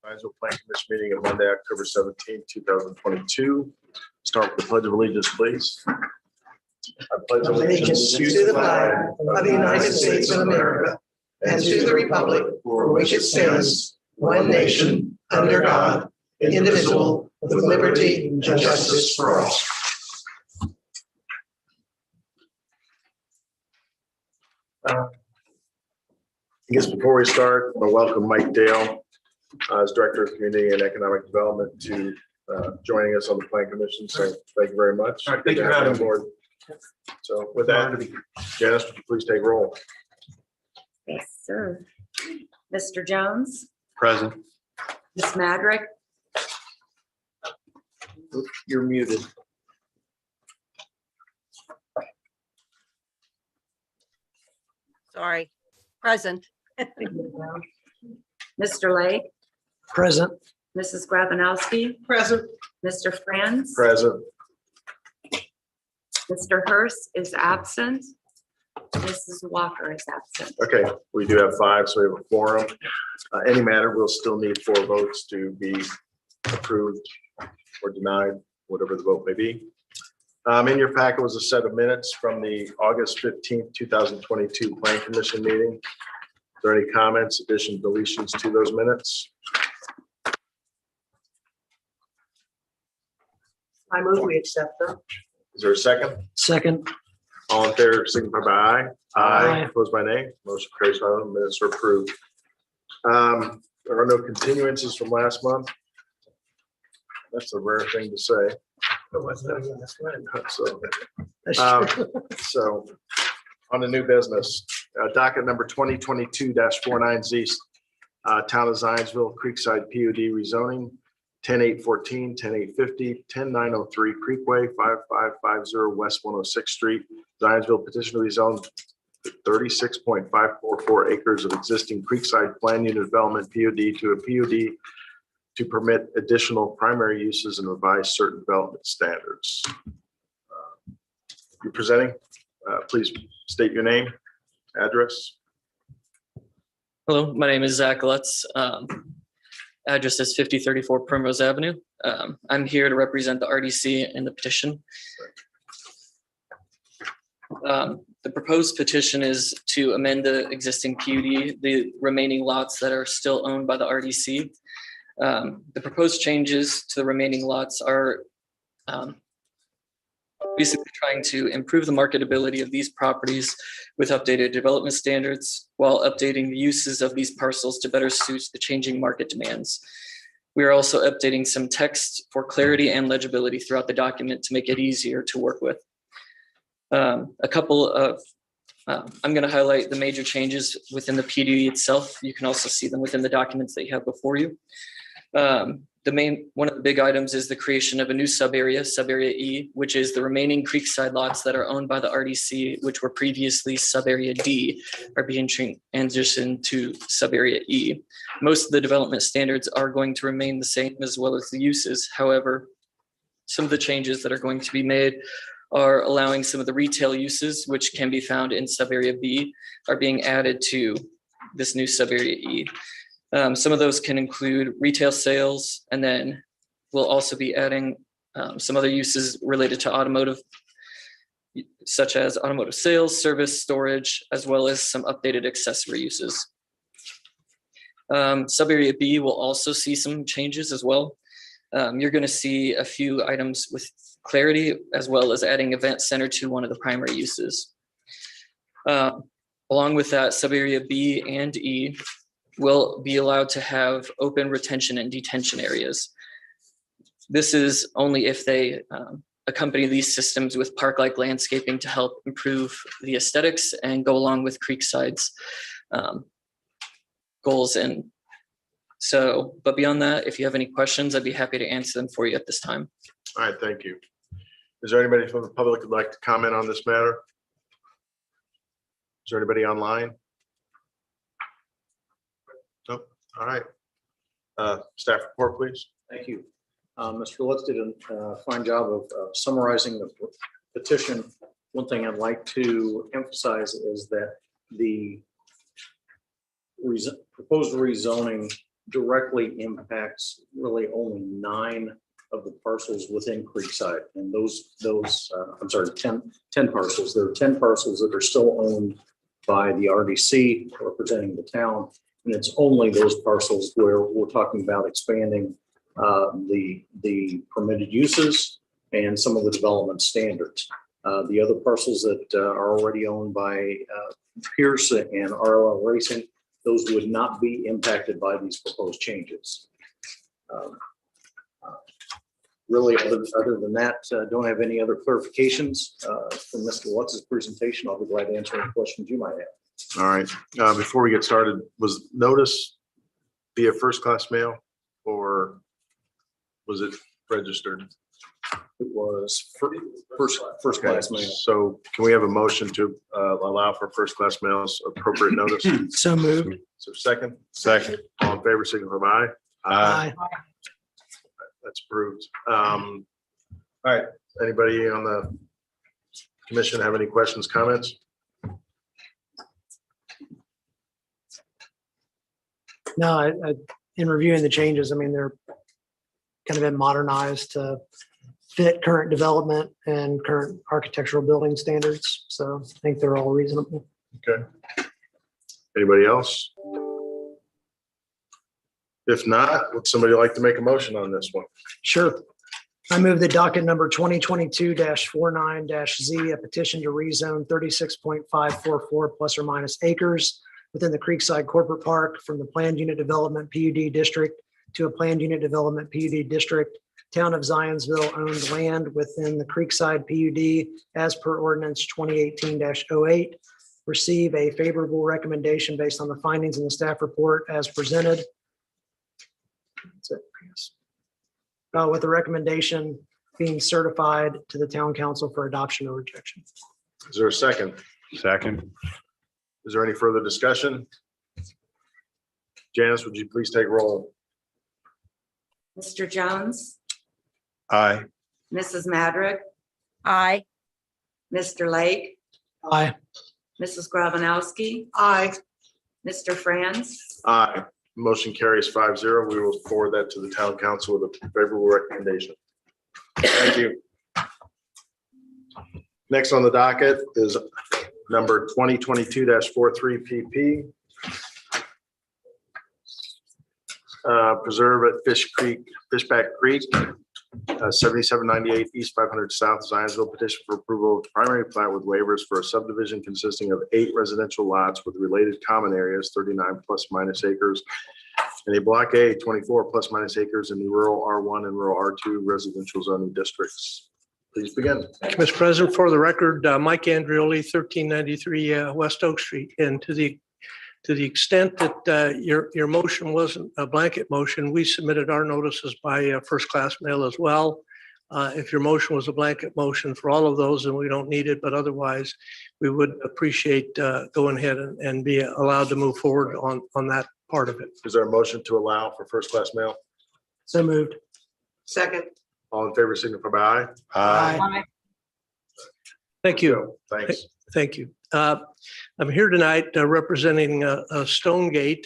Zionsville Plan Commission meeting on Monday, October 17, 2022. Start with the Pledge of Allegiance, please. I pledge Allegiance to the flag of the United States of America and to the republic for which it stands, one nation, under God, indivisible, with liberty and justice for all. I guess before we start, I welcome Mike Dale as Director of Community and Economic Development to joining us on the Plan Commission. So thank you very much. All right, thank you for having me. So with that, Janice, would you please take roll? Yes, sir. Mr. Jones, Present. Ms. Madrick, You're muted. Sorry, present. Mr. Lake, Present. Mrs. Grabanowski, Present. Mr. Franz, Present. Mr. Hurst is absent. Mrs. Walker is absent. Okay, we do have 5, so we have a quorum. Any matter will still need 4 votes to be approved or denied, whatever the vote may be. In your packet was a set of minutes from the August 15th, 2022 Plan Commission meeting. Are there any comments, additions, deletions to those minutes? I move we accept them. Is there a second? Second. All in favor, signify by aye. Aye. Opposed by nay. Motion carries 5. Minutes are approved. There are no continuances from last month. That's a rare thing to say. So on the new business, docket number 2022-49Z, Town of Zionsville, Creekside PUD rezoning, 10814, 10850, 10903 Creekway, 5550 West 106th Street, Zionsville petition to rezone 36.544 acres of existing Creekside Plan Unit Development PUD to a PUD to permit additional primary uses and revise certain development standards. You're presenting, please state your name, address. Hello, my name is Zach Lutz. Address is 5034 Primrose Avenue. I'm here to represent the RDC in the petition. The proposed petition is to amend the existing PUD, the remaining lots that are still owned by the RDC. The proposed changes to the remaining lots are basically trying to improve the marketability of these properties with updated development standards while updating the uses of these parcels to better suit the changing market demands. We are also updating some text for clarity and legibility throughout the document to make it easier to work with. I'm going to highlight the major changes within the PUD itself. You can also see them within the documents that you have before you. One of the big items is the creation of a new sub-area E, which is the remaining Creekside lots that are owned by the RDC, which were previously sub-area D, are being transitioned to sub-area E. Most of the development standards are going to remain the same as well as the uses. However, some of the changes that are going to be made are allowing some of the retail uses, which can be found in sub-area B, are being added to this new sub-area E. Some of those can include retail sales, and then we'll also be adding some other uses related to automotive, such as automotive sales, service, storage, as well as some updated accessory uses. Sub-area B will also see some changes as well. You're going to see a few items with clarity, as well as adding event center to one of the primary uses. Along with that, sub-area B and E will be allowed to have open retention and detention areas. This is only if they accompany these systems with park-like landscaping to help improve the aesthetics and go along with Creekside's goals. And so, but beyond that, if you have any questions, I'd be happy to answer them for you at this time. All right, thank you. Is there anybody from the public who'd like to comment on this matter? Is there anybody online? Nope. All right. Staff report, please. Thank you. Mr. Lutz did a fine job of summarizing the petition. One thing I'd like to emphasize is that the proposed rezoning directly impacts really only 9 of the parcels within Creekside. And I'm sorry, 10 parcels. There are 10 parcels that are still owned by the RDC representing the town. And it's only those parcels where we're talking about expanding the permitted uses and some of the development standards. The other parcels that are already owned by Pierce and RLL Racing, those would not be impacted by these proposed changes. Really, other than that, don't have any other clarifications from Mr. Lutz's presentation. I'll be glad to answer any questions you might have. All right. Before we get started, was notice via first-class mail or was it registered? It was first class mail. So can we have a motion to allow for first-class mails appropriate notice? So moved. So second? Second. All in favor, signify by aye. Aye. That's approved. All right. Anybody on the commission have any questions, comments? No, in reviewing the changes, I mean, they're kind of been modernized to fit current development and current architectural building standards. So I think they're all reasonable. Okay. Anybody else? If not, would somebody like to make a motion on this one? Sure. I move that docket number 2022-49-Z, a petition to rezone 36.544 plus or minus acres within the Creekside Corporate Park from the Planned Unit Development PUD District to a Planned Unit Development PUD District. Town of Zionsville owned land within the Creekside PUD as per ordinance 2018-08. Receive a favorable recommendation based on the findings in the staff report as presented. That's it. With the recommendation being certified to the town council for adoption or rejection. Is there a second? Second. Is there any further discussion? Janice, would you please take roll? Mr. Jones, Aye. Mrs. Madrick, Aye. Mr. Lake, Aye. Mrs. Grabanowski, Aye. Mr. Franz, Aye. Motion carries 5-0. We will forward that to the town council with a favorable recommendation. Thank you. Next on the docket is number 2022-43 PP. Preserve at Fishback Creek, 7798 East 500 South, Zionsville. Petition for approval of primary plat with waivers for a subdivision consisting of 8 residential lots with related common areas, 39 plus minus acres, and a block A, 24 plus minus acres in the rural R1 and rural R2 residential zoning districts. Please begin. Thank you, Mr. President. For the record, Mike Andrioli, 1393 West Oak Street. And to the extent that your motion wasn't a blanket motion, we submitted our notices by first-class mail as well. If your motion was a blanket motion for all of those, then we don't need it. But otherwise, we would appreciate going ahead and be allowed to move forward on that part of it. Is there a motion to allow for first-class mail? So moved. Second. All in favor, signify by aye. Aye. Thank you. Thanks. Thank you. I'm here tonight representing Stonegate.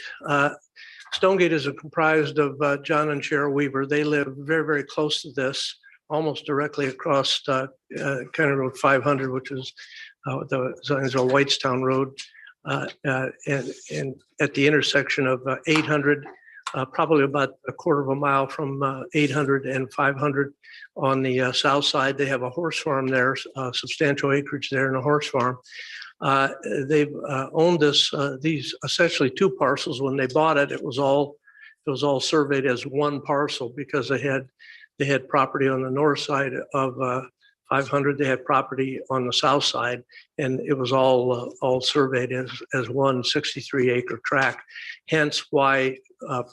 Stonegate is comprised of John and Cheryl Weaver. They live very, very close to this, almost directly across County Road 500, which is the Zionsville Whitestown Road, and at the intersection of 800, probably about a quarter of a mile from 800 and 500 on the south side. They have a horse farm there, substantial acreage there and a horse farm. They've owned these essentially 2 parcels. When they bought it, it was all surveyed as 1 parcel because they had property on the north side of 500. They had property on the south side, and it was all surveyed as one 63-acre tract. Hence why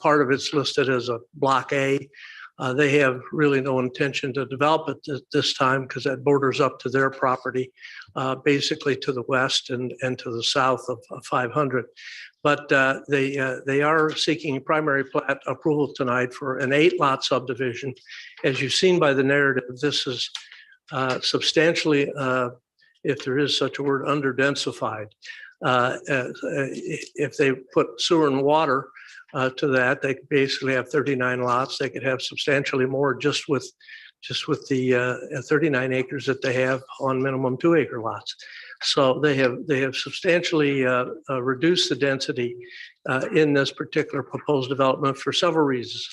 part of it's listed as a block A. They have really no intention to develop it this time because that borders up to their property, basically to the west and to the south of 500. But they are seeking primary plat approval tonight for an 8-lot subdivision. As you've seen by the narrative, this is substantially, if there is such a word, underdensified. If they put sewer and water to that. They could basically have 39 lots. They could have substantially more just with the 39 acres that they have on minimum 2-acre lots. So they have substantially reduced the density in this particular proposed development for several reasons.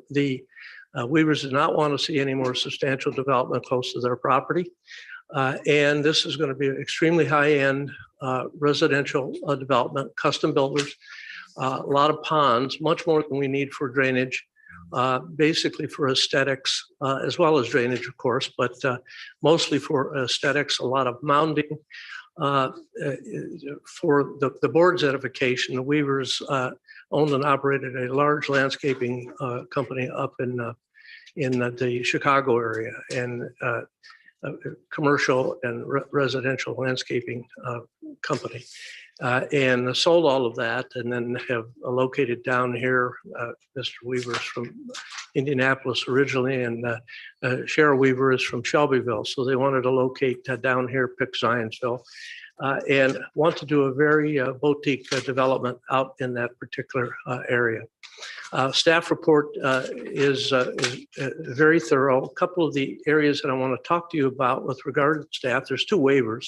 The Weavers did not want to see any more substantial development close to their property. And this is going to be extremely high-end residential development, custom builders, a lot of ponds, much more than we need for drainage, basically for aesthetics, as well as drainage, of course, but mostly for aesthetics, a lot of mounding. For the board's edification, the Weavers owned and operated a large landscaping company up in the Chicago area, and commercial and residential landscaping company, and sold all of that, and then have located down here. Mr. Weaver is from Indianapolis originally, and Cheryl Weaver is from Shelbyville, so they wanted to locate down here, pick Zionsville, and want to do a very boutique development out in that particular area. Staff report is very thorough. A couple of the areas that I want to talk to you about with regard to staff, there's 2 waivers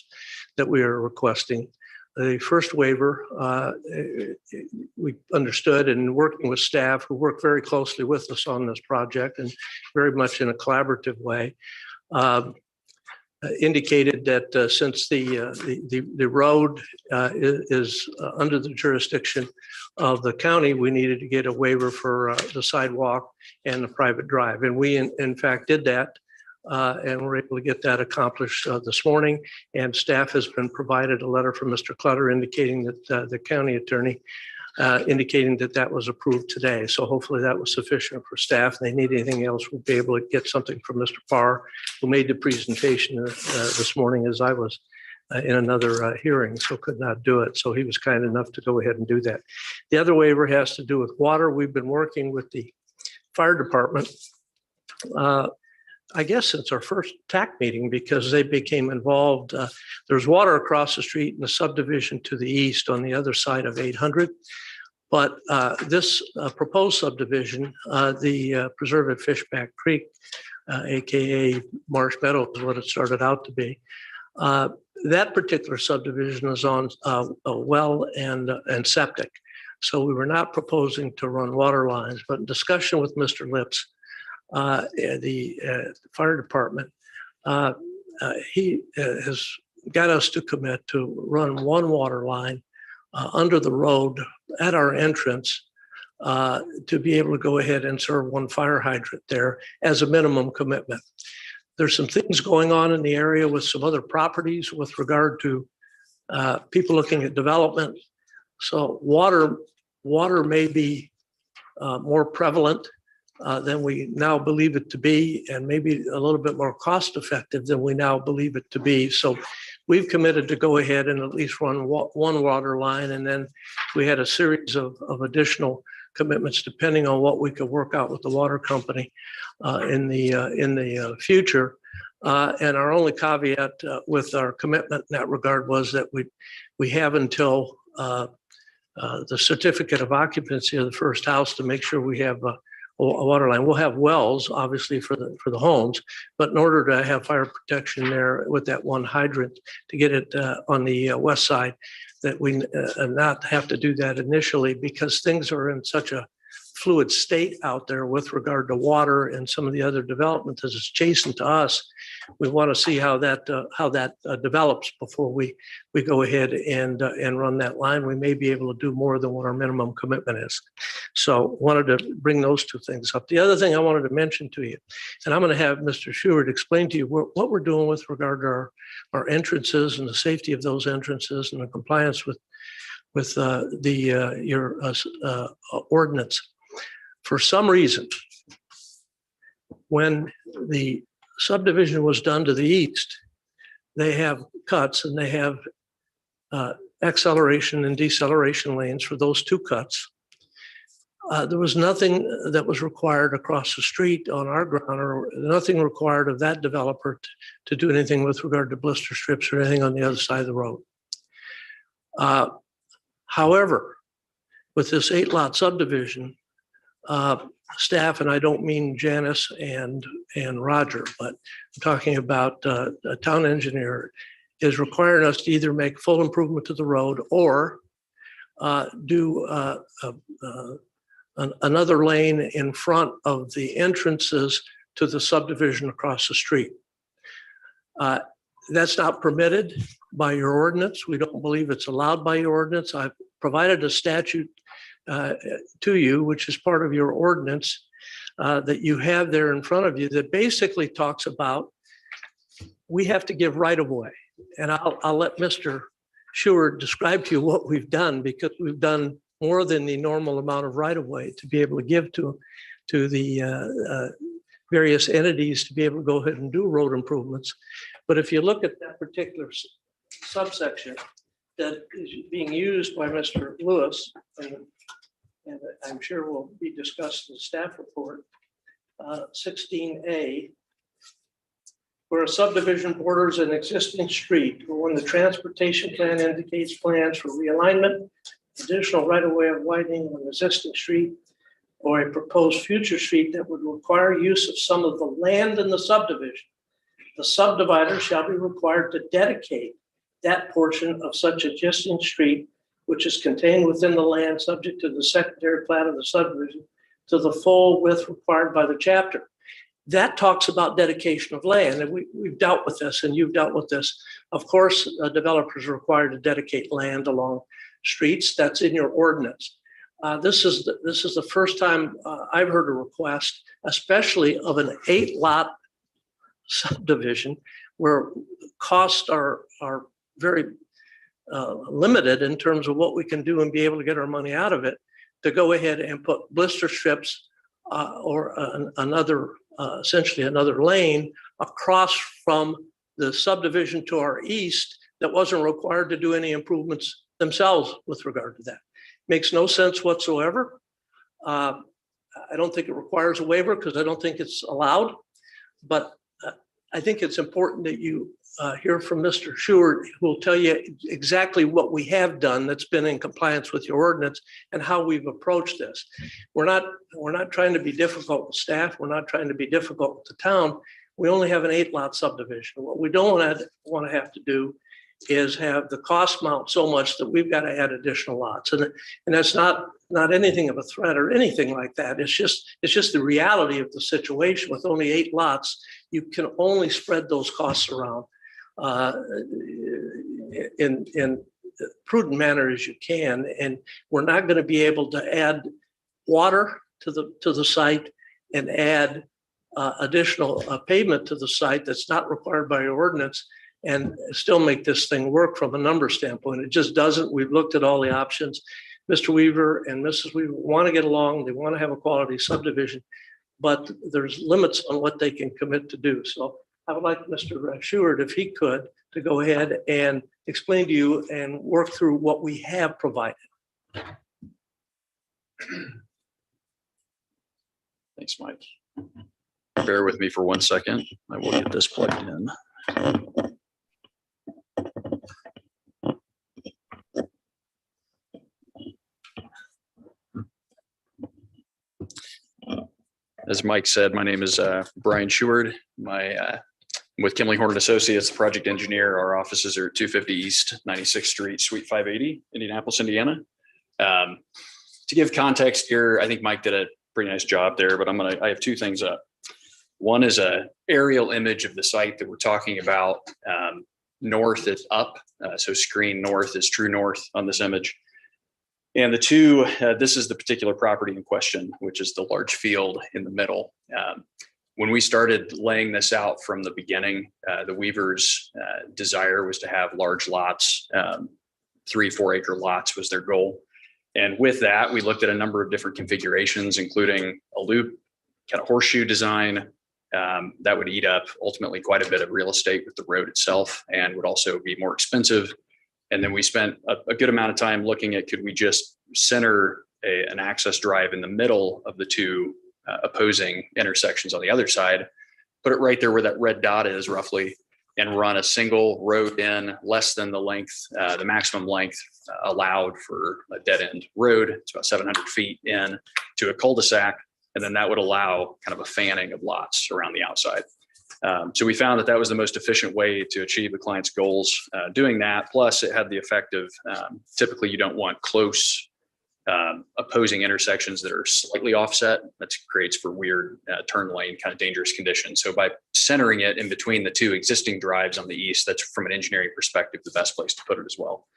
that we are requesting. The first waiver, we understood, and working with staff who work very closely with us on this project and very much in a collaborative way, indicated that since the road is under the jurisdiction of the county, we needed to get a waiver for the sidewalk and the private drive. And we, in fact, did that. And we're able to get that accomplished this morning. And staff has been provided a letter from Mr. Clutter indicating that the county attorney indicating that that was approved today. So hopefully that was sufficient for staff. If they need anything else, we'll be able to get something from Mr. Parr, who made the presentation this morning as I was in another hearing, so could not do it. So he was kind enough to go ahead and do that. The other waiver has to do with water. We've been working with the fire department, I guess since our first TAC meeting, because they became involved. There's water across the street in the subdivision to the east on the other side of 800. But this proposed subdivision, the Preserve at Fishback Creek, AKA Marsh Meadow is what it started out to be. That particular subdivision is on a well and septic. So we were not proposing to run water lines, but in discussion with Mr. Lips, the fire department, he has got us to commit to run one water line under the road at our entrance to be able to go ahead and serve one fire hydrant there as a minimum commitment. There's some things going on in the area with some other properties with regard to people looking at development. So water may be more prevalent than we now believe it to be, and maybe a little bit more cost effective than we now believe it to be. So we've committed to go ahead and at least run one water line, and then we had a series of additional commitments depending on what we could work out with the water company in the future. And our only caveat with our commitment in that regard was that we have until the certificate of occupancy of the first house to make sure we have a water line. We'll have wells, obviously, for the homes, but in order to have fire protection there with that one hydrant to get it on the west side, that we not have to do that initially, because things are in such a fluid state out there with regard to water and some of the other development that is adjacent to us. We want to see how that develops before we go ahead and run that line. We may be able to do more than what our minimum commitment is. So wanted to bring those two things up. The other thing I wanted to mention to you, and I'm going to have Mr. Schubert explain to you what we're doing with regard to our entrances and the safety of those entrances and the compliance with your ordinance. For some reason, when the subdivision was done to the east, they have cuts and they have acceleration and deceleration lanes for those two cuts. There was nothing that was required across the street on our ground, or nothing required of that developer to do anything with regard to blister strips or anything on the other side of the road. However, with this 8-lot subdivision, staff, and I don't mean Janice and Roger, but I'm talking about a town engineer, is requiring us to either make full improvement to the road or do another lane in front of the entrances to the subdivision across the street. That's not permitted by your ordinance. We don't believe it's allowed by your ordinance. I've provided a statute to you, which is part of your ordinance that you have there in front of you, that basically talks about we have to give right of way. And I'll let Mr. Seward describe to you what we've done, because we've done more than the normal amount of right of way to be able to give to the various entities to be able to go ahead and do road improvements. But if you look at that particular subsection that is being used by Mr. Lewis, and I'm sure will be discussed in the staff report, 16A, where a subdivision borders an existing street, or when the transportation plan indicates plans for realignment, additional right-of-way of widening of an existing street, or a proposed future street that would require use of some of the land in the subdivision, the subdivider shall be required to dedicate that portion of such existing street, which is contained within the land subject to the secondary plat of the subdivision, to the full width required by the chapter. That talks about dedication of land, and we've dealt with this, and you've dealt with this. Of course, developers are required to dedicate land along streets. That's in your ordinance. This is the first time I've heard a request, especially of an 8-lot subdivision, where costs are very limited in terms of what we can do and be able to get our money out of it, to go ahead and put blister strips or essentially another lane across from the subdivision to our east that wasn't required to do any improvements themselves with regard to that. Makes no sense whatsoever. I don't think it requires a waiver because I don't think it's allowed, but I think it's important that you hear from Mr. Seward, who will tell you exactly what we have done that's been in compliance with your ordinance and how we've approached this. We're not trying to be difficult with staff. We're not trying to be difficult with the town. We only have an 8-lot subdivision. What we don't want to have to do is have the cost mount so much that we've got to add additional lots. And that's not anything of a threat or anything like that. It's just the reality of the situation. With only 8 lots, you can only spread those costs around in a prudent manner as you can. And we're not going to be able to add water to the site and add additional pavement to the site that's not required by your ordinance and still make this thing work from a number standpoint. It just doesn't. We've looked at all the options. Mr. Weaver and Mrs. Weaver want to get along. They want to have a quality subdivision, but there's limits on what they can commit to do. So I would like Mr. Seward, if he could, to go ahead and explain to you and work through what we have provided. Thanks, Mike. Bear with me for 1 second. I will get this plugged in. As Mike said, my name is Brian Seward. I'm with Kimley Horn Associates, project engineer. Our offices are 250 East 96th Street, Suite 580, Indianapolis, Indiana. To give context here, I think Mike did a pretty nice job there, but I have 2 things up. One is a aerial image of the site that we're talking about. North is up, so screen north is true north on this image. And the 2, this is the particular property in question, which is the large field in the middle. When we started laying this out from the beginning, the Weavers' desire was to have large lots, 3-4 acre lots was their goal. And with that, we looked at a number of different configurations, including a loop, kind of horseshoe design, that would eat up ultimately quite a bit of real estate with the road itself and would also be more expensive. And then we spent a good amount of time looking at, could we just center an access drive in the middle of the 2 opposing intersections on the other side, put it right there where that red dot is roughly, and run a single road in less than the length, the maximum length allowed for a dead end road. It's about 700 feet in to a cul-de-sac. And then that would allow kind of a fanning of lots around the outside. So we found that that was the most efficient way to achieve the client's goals doing that. Plus it had the effect of typically you don't want close opposing intersections that are slightly offset. That creates for weird turn lane kind of dangerous conditions. So by centering it in between the two existing drives on the east, that's from an engineering perspective the best place to put it as well.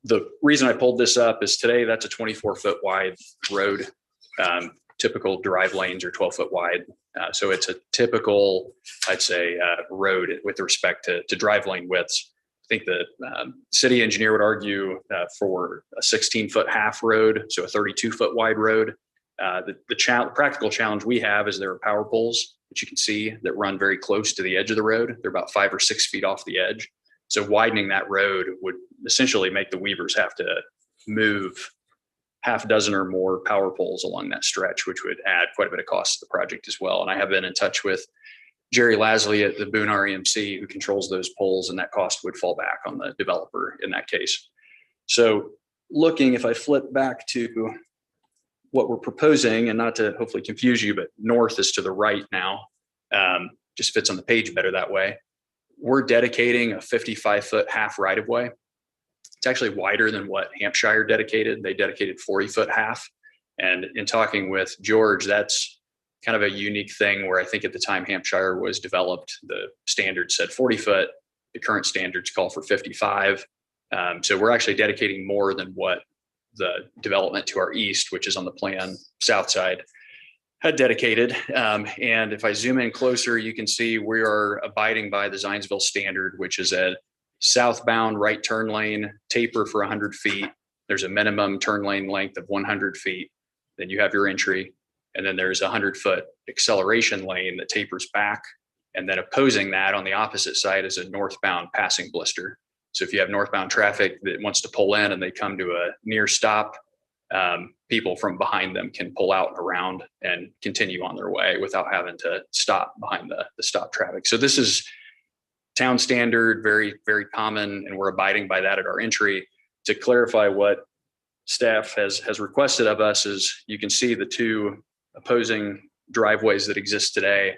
The reason I pulled this up is today that's a 24-foot wide road. Typical drive lanes are 12-foot wide. So it's a typical, I'd say, road with respect to drive lane widths. I think the city engineer would argue for a 16-foot half road, so a 32-foot wide road. The practical challenge we have is there are power poles that you can see that run very close to the edge of the road. They're about 5 or 6 feet off the edge. So widening that road would essentially make the weavers have to move half a dozen or more power poles along that stretch, which would add quite a bit of cost to the project as well. And I have been in touch with Jerry Lasley at the Boone REMC, who controls those poles, and that cost would fall back on the developer in that case. So looking, if I flip back to what we're proposing, and not to hopefully confuse you, but north is to the right now, just fits on the page better that way. We're dedicating a 55-foot half right of way. It's actually wider than what Hampshire dedicated. They dedicated 40-foot half. And in talking with George, that's kind of a unique thing where I think at the time Hampshire was developed, the standard said 40 foot. The current standards call for 55. So we're actually dedicating more than what the development to our east, which is on the plan south side, had dedicated. And if I zoom in closer, you can see we are abiding by the Zionsville standard, which is a southbound right turn lane taper for 100 feet. There's a minimum turn lane length of 100 feet. Then you have your entry. And then there's a 100-foot acceleration lane that tapers back. And then opposing that on the opposite side is a northbound passing blister. So if you have northbound traffic that wants to pull in and they come to a near stop, people from behind them can pull out and around and continue on their way without having to stop behind the stop traffic. So this is town standard, very, very common, and we're abiding by that at our entry. To clarify what staff has requested of us is you can see the two opposing driveways that exist today.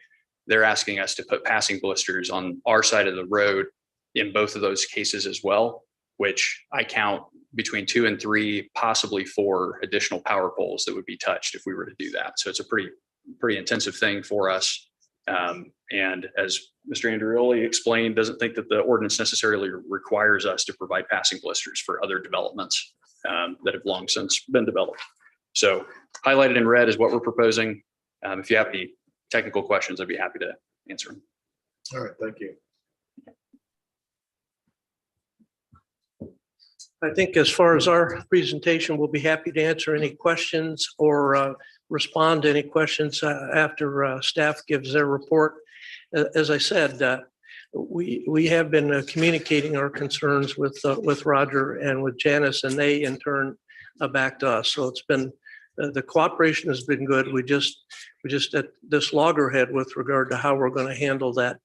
They're asking us to put passing blisters on our side of the road in both of those cases as well, which I count between 2 and 3, possibly 4 additional power poles that would be touched if we were to do that. So it's a pretty intensive thing for us. And as Mr. Andreoli explained, doesn't think that the ordinance necessarily requires us to provide passing blisters for other developments that have long since been developed. So highlighted in red is what we're proposing. If you have any technical questions, I'd be happy to answer them. All right, thank you. I think as far as our presentation, we'll be happy to answer any questions or respond to any questions after staff gives their report. As I said, we have been communicating our concerns with Roger and with Janice, and they in turn back to us. So it's been the cooperation has been good. We just at this loggerhead with regard to how we're going to handle that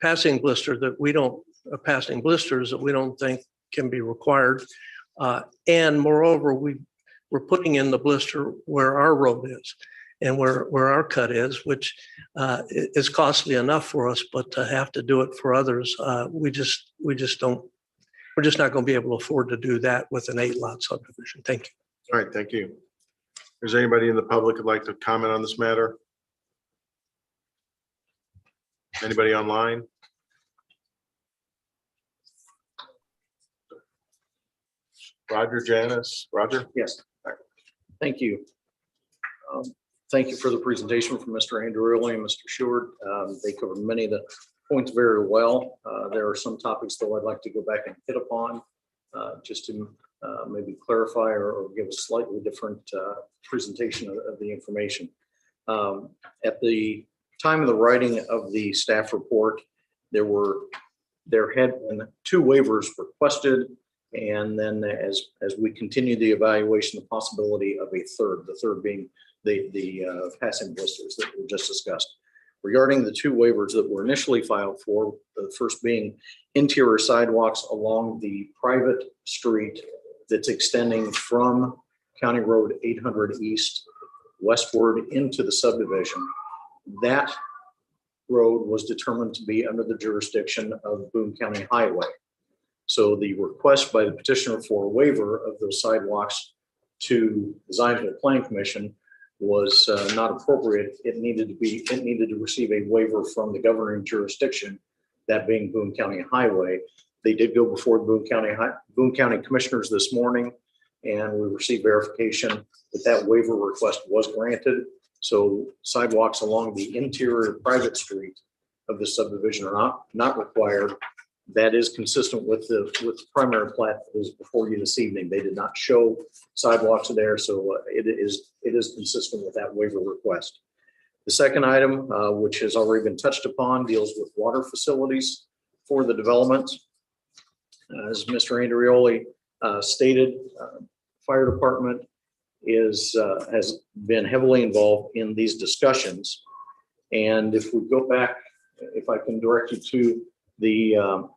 passing blister that we don't. Passing blisters that we don't think can be required. And moreover, we're putting in the blister where our road is and where our cut is, which is costly enough for us, but to have to do it for others, we're just not going to be able to afford to do that with an 8-lot subdivision. Thank you. All right, thank you. Is there anybody in the public who'd like to comment on this matter? Anybody online? Roger, Janice, Roger? Yes. Thank you. Thank you for the presentation from Mr. Andreoli and Mr. Sheward. They covered many of the points very well. There are some topics though I'd like to go back and hit upon just to maybe clarify or give a slightly different presentation of the information. At the time of the writing of the staff report, there had been 2 waivers requested. And then as we continue the evaluation, the possibility of a third, the third being the passing blisters that were just discussed. Regarding the two waivers that were initially filed for, the first being interior sidewalks along the private street that's extending from County Road 800 East westward into the subdivision. That road was determined to be under the jurisdiction of Boone County Highway. So the request by the petitioner for a waiver of those sidewalks to the Zionsville Planning Commission was not appropriate. It needed to receive a waiver from the governing jurisdiction, that being Boone County Highway. They did go before Boone County Commissioners this morning, and we received verification that waiver request was granted. So sidewalks along the interior private street of the subdivision are not required. That is consistent with the primary plat that is before you this evening. They did not show sidewalks there, so it is consistent with that waiver request. The second item, which has already been touched upon, deals with water facilities for the development. As Mr. Andreoli stated, fire department has been heavily involved in these discussions. And if we go back, if I can direct you to the,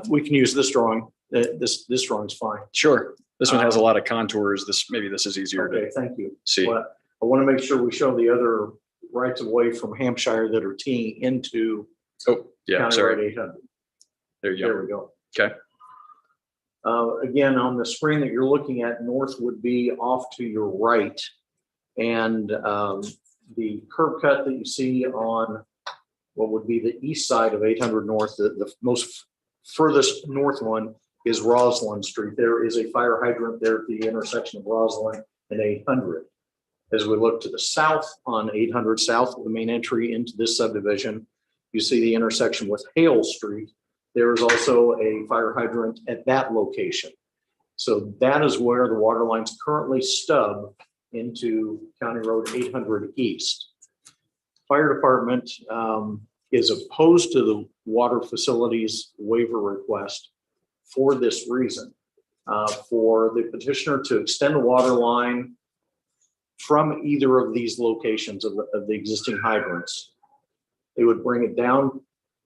we can use this drawing. This drawing's fine. Sure. This one has a lot of contours. Maybe this is easier Okay, to thank you. see. But I want to make sure we show the other rights of way from Hampshire that are teeing into Oh, yeah, County sorry. Road 800. There you There go. we go. Okay. Again, on the screen that you're looking at, north would be off to your right. And the curb cut that you see on what would be the east side of 800 North, the most furthest north one is Roslyn Street. There is a fire hydrant there at the intersection of Roslyn and 800. As we look to the south on 800, south of the main entry into this subdivision, you see the intersection with Hale Street. There is also a fire hydrant at that location. So that is where the water lines currently stub into County Road 800 East. Fire department is opposed to the water facilities waiver request for this reason. For the petitioner to extend the water line from either of these locations of the existing hydrants, they would bring it down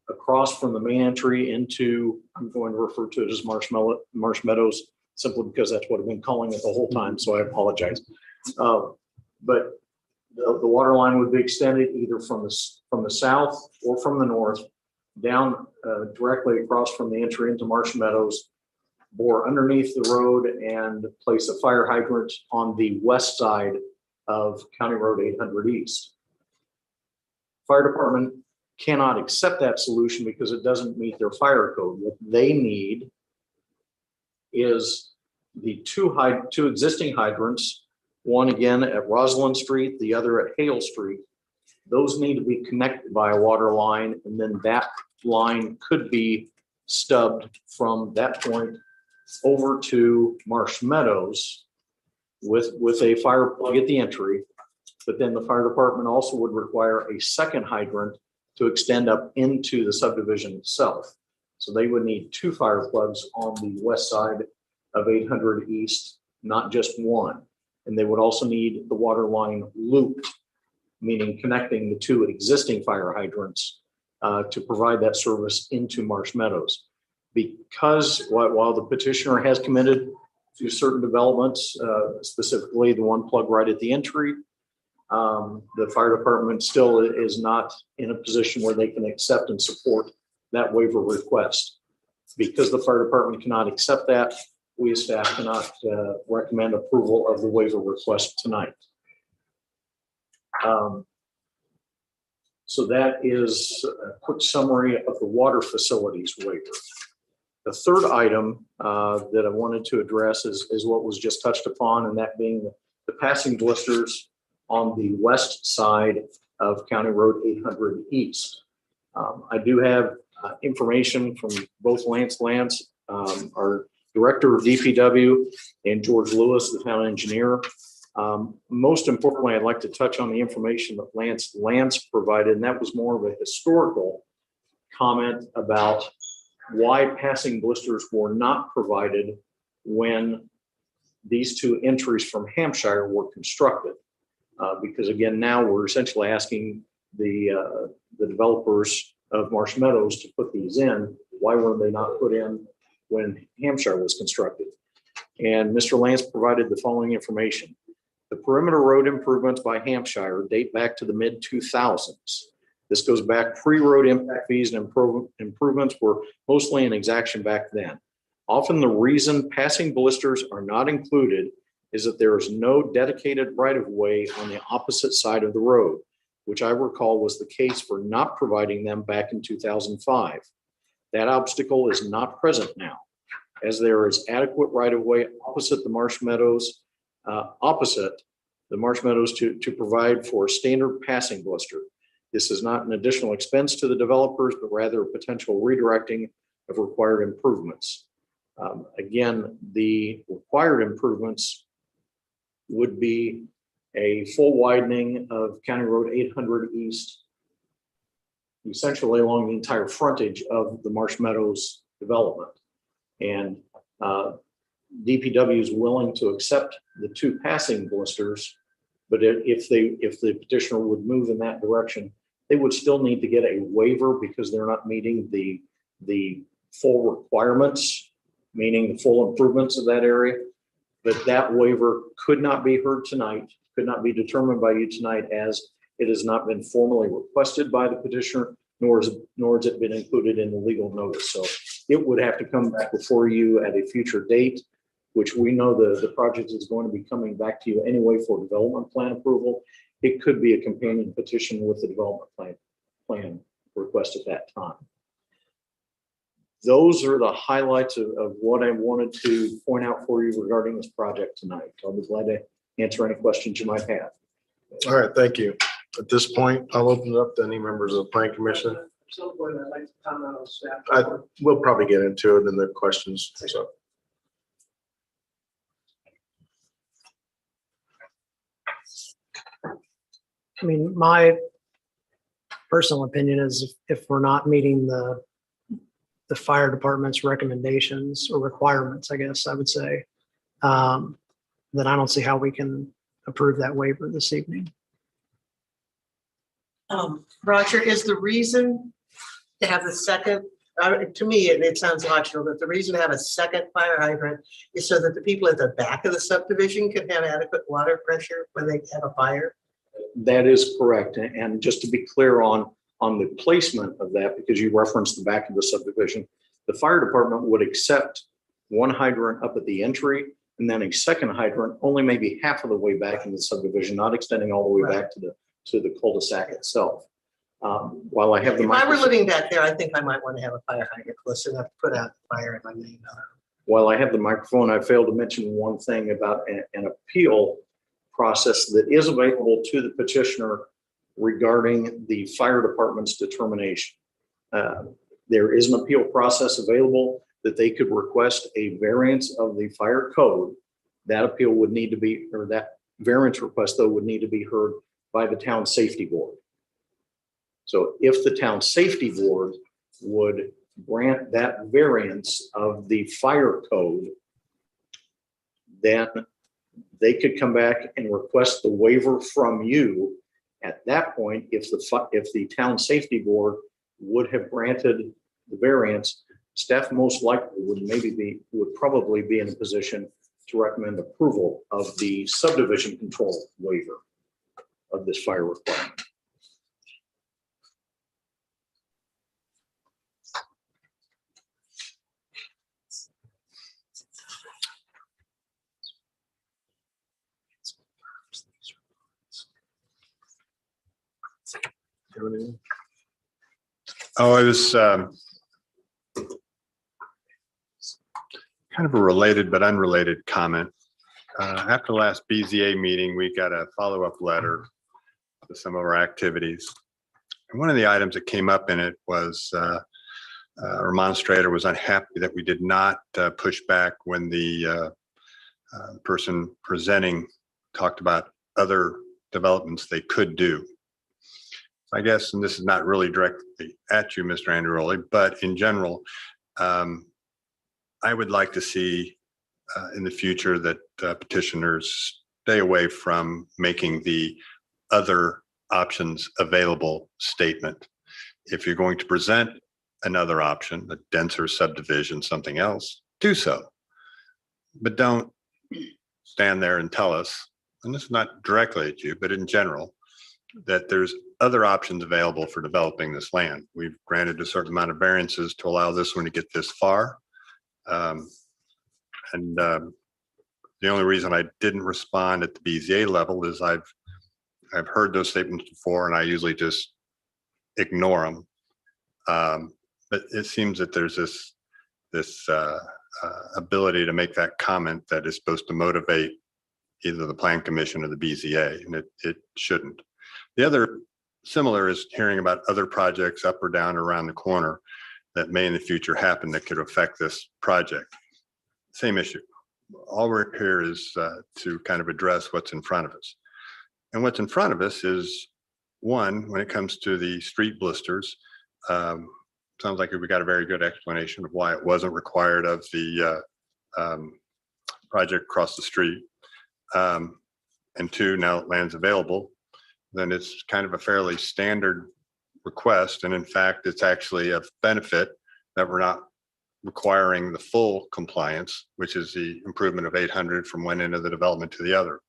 across from the main entry into, I'm going to refer to it as Marsh Meadows, simply because that's what I've been calling it the whole time, so I apologize. But the water line would be extended either from the south or from the north, down directly across from the entry into Marsh Meadows, bore underneath the road, and place a fire hydrant on the west side of County Road 800 East. Fire department cannot accept that solution because it doesn't meet their fire code. What they need is the two existing hydrants, one again at Roslyn Street, the other at Hale Street. Those need to be connected by a water line, and then that line could be stubbed from that point over to Marsh Meadows with a fire plug at the entry. But then the fire department also would require a second hydrant to extend up into the subdivision itself. So they would need two fire plugs on the west side of 800 East, not just one. And they would also need the water line looped, meaning connecting the two existing fire hydrants to provide that service into Marsh Meadows. Because while the petitioner has committed to certain developments, specifically the one plug right at the entry, the fire department still is not in a position where they can accept and support that waiver request. Because the fire department cannot accept that, we as staff cannot recommend approval of the waiver request tonight. So that is a quick summary of the water facilities waiver. The third item that I wanted to address is what was just touched upon, and that being the passing blisters on the west side of County Road 800 East. I do have information from both Lance, our Director of DPW, and George Lewis, the town engineer. Most importantly, I'd like to touch on the information that Lance provided, and that was more of a historical comment about why passing blisters were not provided when these two entries from Hampshire were constructed. Because again, now we're essentially asking the developers of Marsh Meadows to put these in. Why were they not put in when Hampshire was constructed? And Mr. Lance provided the following information. The perimeter road improvements by Hampshire date back to the mid-2000s. This goes back pre-road impact fees and improvements were mostly in exaction back then. Often the reason passing blisters are not included is that there is no dedicated right-of-way on the opposite side of the road, which I recall was the case for not providing them back in 2005. That obstacle is not present now, as there is adequate right-of-way opposite the Marsh Meadows, to provide for a standard passing blister. This is not an additional expense to the developers, but rather a potential redirecting of required improvements. Again, the required improvements would be a full widening of County Road 800 East, essentially along the entire frontage of the Marsh Meadows development. And DPW is willing to accept the 2 passing blisters, but if the petitioner would move in that direction, they would still need to get a waiver because they're not meeting the full requirements, meaning the full improvements of that area. But that waiver could not be heard tonight, could not be determined by you tonight, as it has not been formally requested by the petitioner, nor has it been included in the legal notice. So it would have to come back before you at a future date, which we know the project is going to be coming back to you anyway for development plan approval. It could be a companion petition with the development plan request at that time. Those are the highlights of what I wanted to point out for you regarding this project tonight. I'll be glad to answer any questions you might have. All right, thank you. At this point, I'll open it up to any members of the Plan Commission. At some point, I'd like to comment on staff. We'll probably get into it in the questions. So. I mean, my personal opinion is if we're not meeting the fire department's recommendations or requirements, I guess I would say, then I don't see how we can approve that waiver this evening. Roger, is the reason to have the second, to me, it sounds logical, but the reason to have a second fire hydrant is so that the people at the back of the subdivision can have adequate water pressure when they have a fire? That is correct. And just to be clear on the placement of that, because you referenced the back of the subdivision, the fire department would accept one hydrant up at the entry and then a second hydrant only maybe half of the way back in the subdivision, not extending all the way back to the cul-de-sac itself. While I have the if I were living back there, I think I might want to have a fire hydrant close enough to put out the fire in my main. While I have the microphone, I failed to mention one thing about an appeal process that is available to the petitioner regarding the fire department's determination. There is an appeal process available that they could request a variance of the fire code. That appeal would need to be, or that variance request though, would need to be heard by the town safety board. So if the town safety board would grant that variance of the fire code, then they could come back and request the waiver from you. At that point, if the town safety board would have granted the variance, staff most likely would probably be in a position to recommend approval of the subdivision control waiver of this fire requirement. Oh, it was kind of a related but unrelated comment. After the last BZA meeting, we got a follow-up letter to some of our activities. And one of the items that came up in it was a remonstrator was unhappy that we did not push back when the person presenting talked about other developments they could do. I guess, and this is not really directly at you, Mr. Andreoli, but in general, I would like to see in the future that petitioners stay away from making the other options available statement. If you're going to present another option, a denser subdivision, something else, do so. But don't stand there and tell us, and this is not directly at you, but in general, that there's other options available for developing this land. We've granted a certain amount of variances to allow this one to get this far. The only reason I didn't respond at the BZA level is I've heard those statements before, and I usually just ignore them. But it seems that there's this ability to make that comment that is supposed to motivate either the Plan Commission or the BZA, and it shouldn't. The other similar is hearing about other projects up or down or around the corner that may in the future happen that could affect this project. Same issue. All we're here is to kind of address what's in front of us. And what's in front of us is, one, when it comes to the street blisters, sounds like we got a very good explanation of why it wasn't required of the project across the street. And two, now that land's available, then it's kind of a fairly standard request. And in fact, it's actually a benefit that we're not requiring the full compliance, which is the improvement of 800 from one end of the development to the other.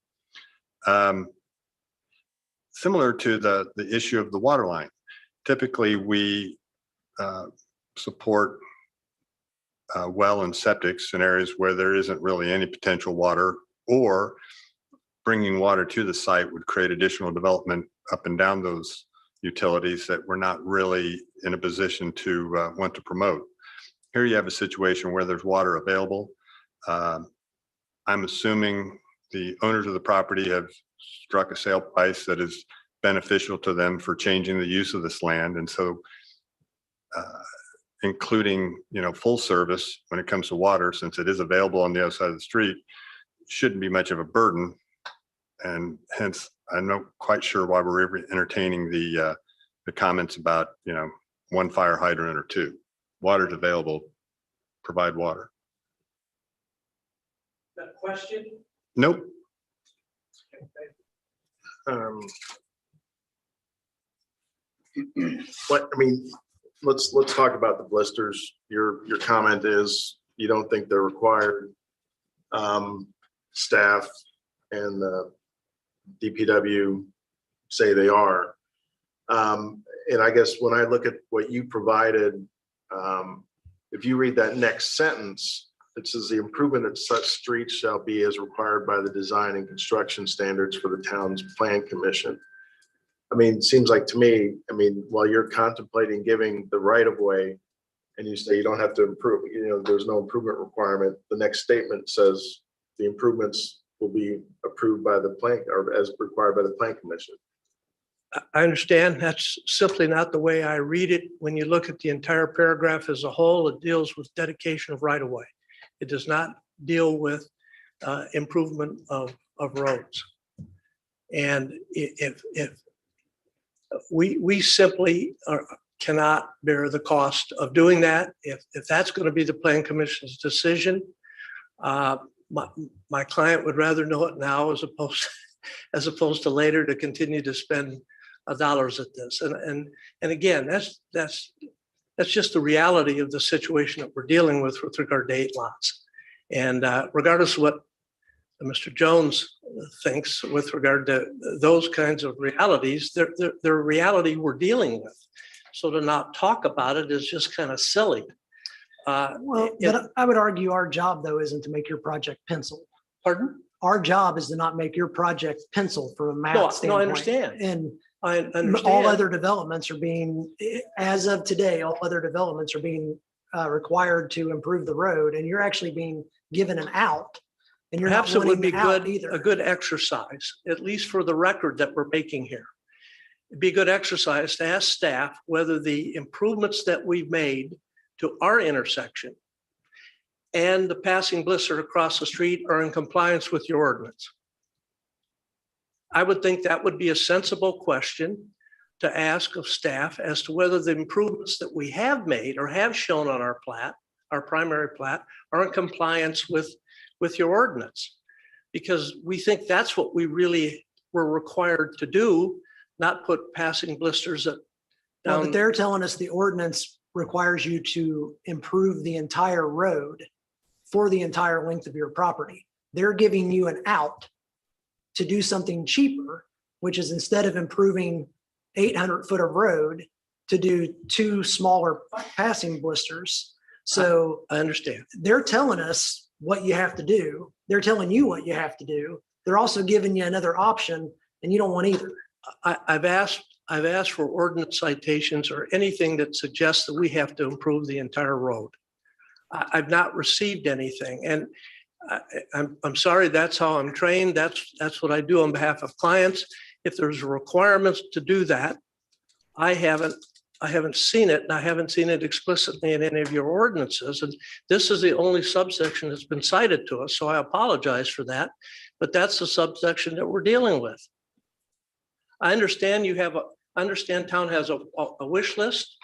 Similar to the issue of the water line, typically we support well and septics in areas where there isn't really any potential water, or bringing water to the site would create additional development up and down those utilities that we're not really in a position to want to promote. Here you have a situation where there's water available. I'm assuming the owners of the property have struck a sale price that is beneficial to them for changing the use of this land. And so including, full service when it comes to water, since it is available on the other side of the street, shouldn't be much of a burden. And hence, I'm not quite sure why we're ever entertaining the comments about, one fire hydrant or two. Water's available, provide water. That question? Nope. Let's talk about the blisters. Your comment is you don't think they're required. Staff and the DPW say they are. And I guess when I look at what you provided, if you read that next sentence, it says the improvement of such streets shall be as required by the design and construction standards for the town's plan commission. It seems like to me, while you're contemplating giving the right of way and you say you don't have to improve, there's no improvement requirement. The next statement says the improvements will be approved by the plan, or as required by the plan commission. I understand. That's simply not the way I read it. When you look at the entire paragraph as a whole, it deals with dedication of right of way. It does not deal with improvement of roads. And if we simply cannot bear the cost of doing that, if that's going to be the plan commission's decision, my client would rather know it now as opposed to later to continue to spend dollars at this. And again, that's just the reality of the situation that we're dealing with regard to 8 lots. And regardless of what Mr. Jones thinks with regard to those kinds of realities, they're reality we're dealing with. So to not talk about it is just kind of silly. But I would argue our job, though, isn't to make your project pencil. Pardon? Our job is to not make your project pencil from a math No, standpoint. I understand. And I understand. all other developments are being, as of today, all other developments are being required to improve the road, and you're actually being given an out. And you're Perhaps not it would be wanting out either. a good exercise, at least for the record that we're making here. It'd be a good exercise to ask staff whether the improvements that we've made to our intersection and the passing blister across the street are in compliance with your ordinance. I would think that would be a sensible question to ask of staff as to whether the improvements that we have made or have shown on our plat, our primary plat, are in compliance with your ordinance. Because we think that's what we really were required to do not put passing blisters Well, but down. they're telling us the ordinance requires you to improve the entire road for the entire length of your property. They're giving you an out to do something cheaper, which is instead of improving 800 foot of road, to do 2 smaller passing blisters. So I understand. they're telling us what you have to do. They're telling you what you have to do. They're also giving you another option, and you don't want either. I've asked for ordinance citations or anything that suggests that we have to improve the entire road. I've not received anything, and I'm sorry, that's how I'm trained. That's what I do on behalf of clients. If there's requirements to do that, I haven't seen it, and I haven't seen it explicitly in any of your ordinances. And this is the only subsection that's been cited to us, so I apologize for that. But that's the subsection that we're dealing with. I understand town has a wish list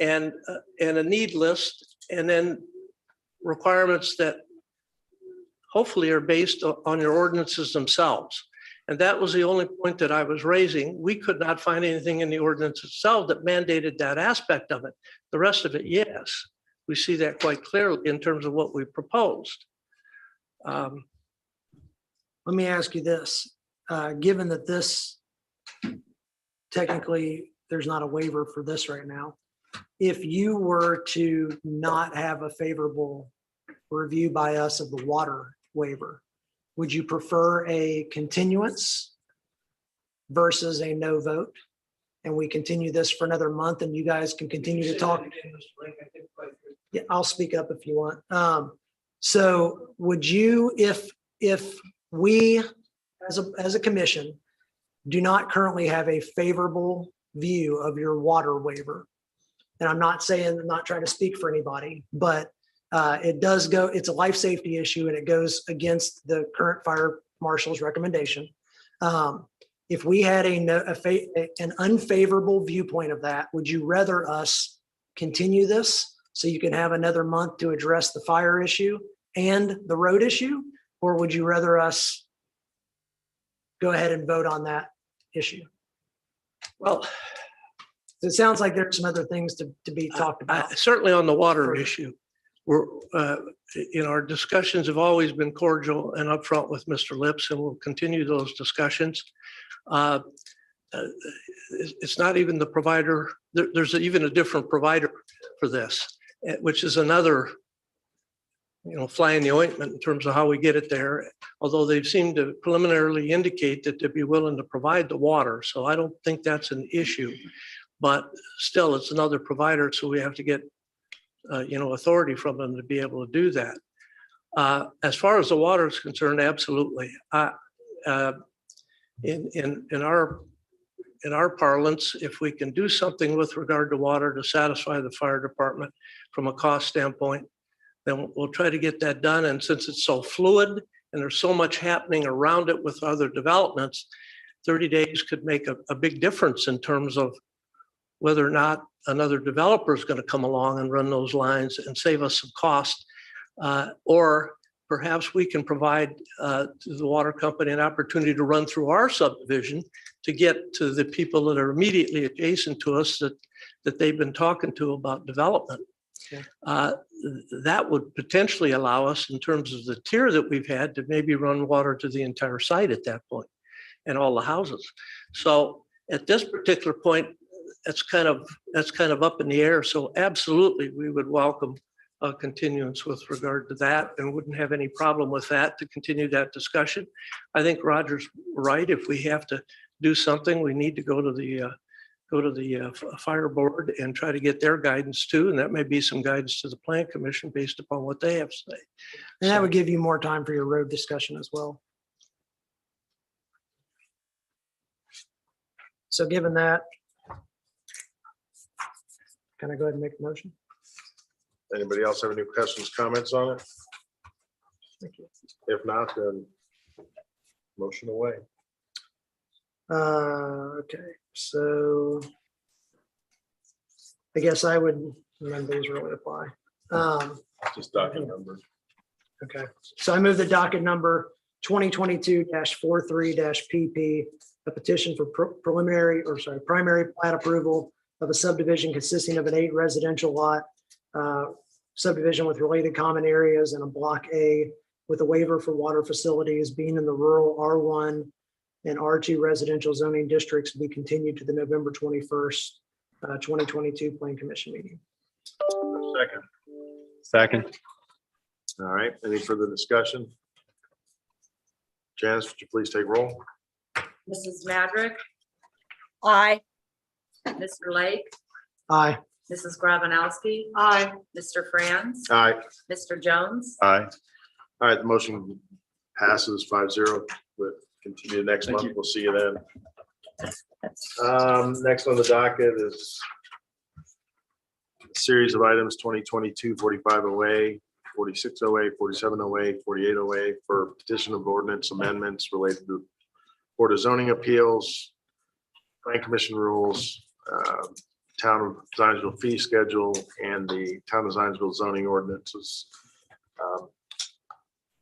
and a need list, and then requirements that hopefully are based on your ordinances themselves. And that was the only point that I was raising. We could not find anything in the ordinance itself that mandated that aspect of it. The rest of it, yes, we see that quite clearly in terms of what we proposed. Let me ask you this, given that this, technically, there's not a waiver for this right now. If you were to not have a favorable review by us of the water waiver, would you prefer a continuance versus a no vote? And we continue this for another month and you guys can continue to talk. Yeah, I'll speak up if you want. So would you, if we as a commission do not currently have a favorable view of your water waiver, and I'm not trying to speak for anybody, but it does go, it's a life safety issue and it goes against the current fire marshal's recommendation. If we had an unfavorable viewpoint of that, would you rather us continue this so you can have another month to address the fire issue and the road issue? Or would you rather us go ahead and vote on that issue? Well, it sounds like there's some other things to be talked about. Certainly on the water issue, our discussions have always been cordial and upfront with Mr. Lips, and we'll continue those discussions. It's not even the provider. There's even a different provider for this, which is another, fly in the ointment in terms of how we get it there. Although they've seemed to preliminarily indicate that they'd be willing to provide the water. So I don't think that's an issue, but still it's another provider. So we have to get, authority from them to be able to do that. As far as the water is concerned, absolutely. In our parlance, if we can do something with regard to water to satisfy the fire department from a cost standpoint, then we'll try to get that done. And since it's so fluid and there's so much happening around it with other developments, 30 days could make a big difference in terms of whether or not another developer is going to come along and run those lines and save us some cost. Or perhaps we can provide to the water company an opportunity to run through our subdivision to get to the people that are immediately adjacent to us that they've been talking to about development. Okay. That would potentially allow us, in terms of the tier that we've had, to maybe run water to the entire site at that point and all the houses. So at this particular point, that's kind of up in the air. So absolutely, we would welcome a continuance with regard to that and wouldn't have any problem with that to continue that discussion. I think Roger's right. If we have to do something, we need to go to the fire board and try to get their guidance too. And that may be some guidance to the plan commission based upon what they have to say. And that would give you more time for your road discussion as well. So given that, can I go ahead and make a motion? Anybody else have any questions, comments on it? Thank you. If not, then motion away. Okay, so I guess I would, none of these really apply. Just document number. Okay, so I move the docket number 2022-43-PP, a petition for primary plat approval of a subdivision consisting of an 8 residential lot subdivision with related common areas and a block A with a waiver for water facilities being in the rural R1 and R2 residential zoning districts be continued to the November 21st, 2022 Plan Commission meeting. Second. Second. All right, any further discussion? Janice, would you please take roll? Mrs. Madrick, Aye. Mr. Lake, Aye. Mrs. Grabanowski, Aye. Mr. Franz, Aye. Mr. Jones. Aye. All right, the motion passes 5-0. We'll continue next Thank month. you. We'll see you then. Next on the docket is a series of items 2022 4508, 4608, 4708, 4808 for petition of ordinance amendments related to Board of Zoning Appeals, Plan Commission rules, Town of Zionsville fee schedule, and the Town of Zionsville zoning ordinances.